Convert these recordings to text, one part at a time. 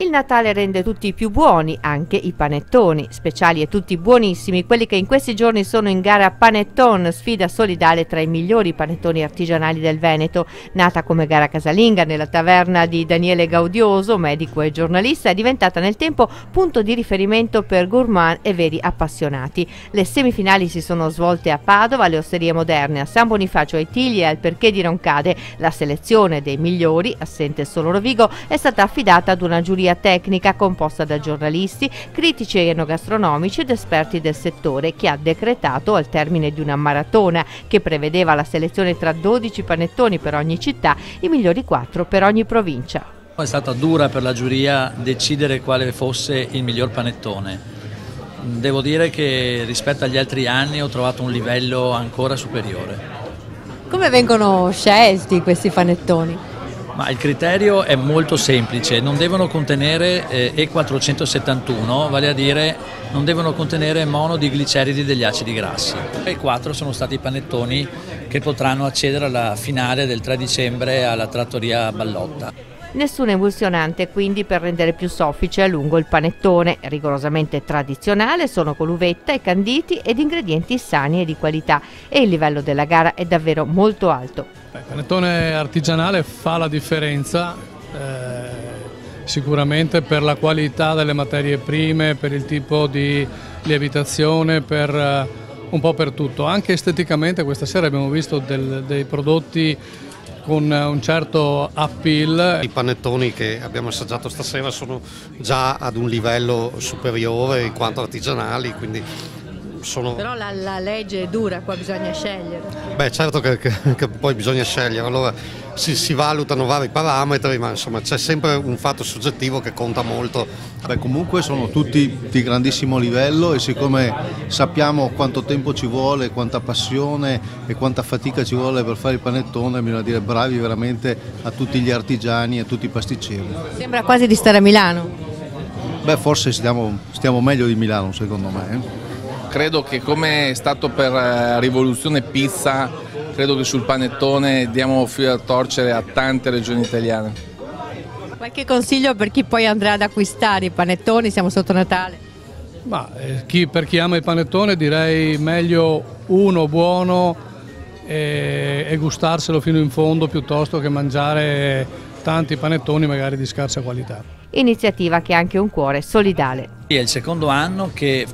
Il Natale rende tutti più buoni, anche i panettoni, speciali e tutti buonissimi, quelli che in questi giorni sono in gara Panetton, sfida solidale tra i migliori panettoni artigianali del Veneto. Nata come gara casalinga nella taverna di Daniele Gaudioso, medico e giornalista, è diventata nel tempo punto di riferimento per gourmand e veri appassionati. Le semifinali si sono svolte a Padova, alle Osterie Moderne, a San Bonifacio ai Tigli e al Perché di Roncade. La selezione dei migliori, assente solo Rovigo, è stata affidata ad una giuria tecnica composta da giornalisti, critici enogastronomici ed esperti del settore, che ha decretato, al termine di una maratona che prevedeva la selezione tra 12 panettoni per ogni città, i migliori 4 per ogni provincia. È stata dura per la giuria decidere quale fosse il miglior panettone. Devo dire che rispetto agli altri anni ho trovato un livello ancora superiore. Come vengono scelti questi panettoni? Ma il criterio è molto semplice, non devono contenere E471, vale a dire non devono contenere monodigliceridi degli acidi grassi. E 4 sono stati i panettoni che potranno accedere alla finale del 3 dicembre alla trattoria Ballotta. Nessun emulsionante quindi per rendere più soffice e a lungo il panettone, rigorosamente tradizionale, sono con uvetta e canditi ed ingredienti sani e di qualità, e il livello della gara è davvero molto alto. Il panettone artigianale fa la differenza, sicuramente per la qualità delle materie prime, per il tipo di lievitazione, per un po' per tutto. Anche esteticamente questa sera abbiamo visto dei prodotti con un certo appeal. I panettoni che abbiamo assaggiato stasera sono già ad un livello superiore in quanto artigianali, quindi sono... Però la legge è dura, qua bisogna scegliere. Beh, certo che poi bisogna scegliere, allora si valutano vari parametri, ma insomma c'è sempre un fatto soggettivo che conta molto. Beh, comunque sono tutti di grandissimo livello e siccome sappiamo quanto tempo ci vuole, quanta passione e quanta fatica ci vuole per fare il panettone, bisogna dire bravi veramente a tutti gli artigiani e a tutti i pasticceri. Sembra quasi di stare a Milano. Beh, forse stiamo meglio di Milano secondo me. Credo che come è stato per Rivoluzione Pizza, credo che sul panettone diamo filo da torcere a tante regioni italiane. Qualche consiglio per chi poi andrà ad acquistare i panettoni, siamo sotto Natale? Ma, per chi ama il panettone direi meglio uno buono e gustarselo fino in fondo piuttosto che mangiare tanti panettoni magari di scarsa qualità. Iniziativa che ha anche un cuore solidale. È il secondo anno che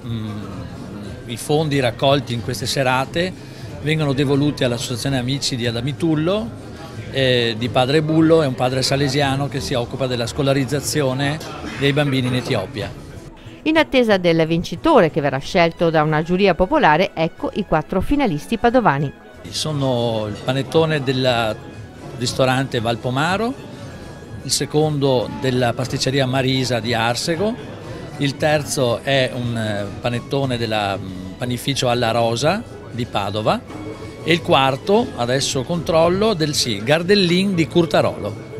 i fondi raccolti in queste serate vengono devoluti all'Associazione Amici di Adamitullo, di Padre Bullo, è un padre salesiano che si occupa della scolarizzazione dei bambini in Etiopia. In attesa del vincitore che verrà scelto da una giuria popolare, ecco i 4 finalisti padovani. Sono il panettone del ristorante Valpomaro, il secondo della pasticceria Marisa di Arsego, il terzo è un panettone del panificio Alla Rosa di Padova e il quarto, adesso controllo, del Gardellin di Curtarolo.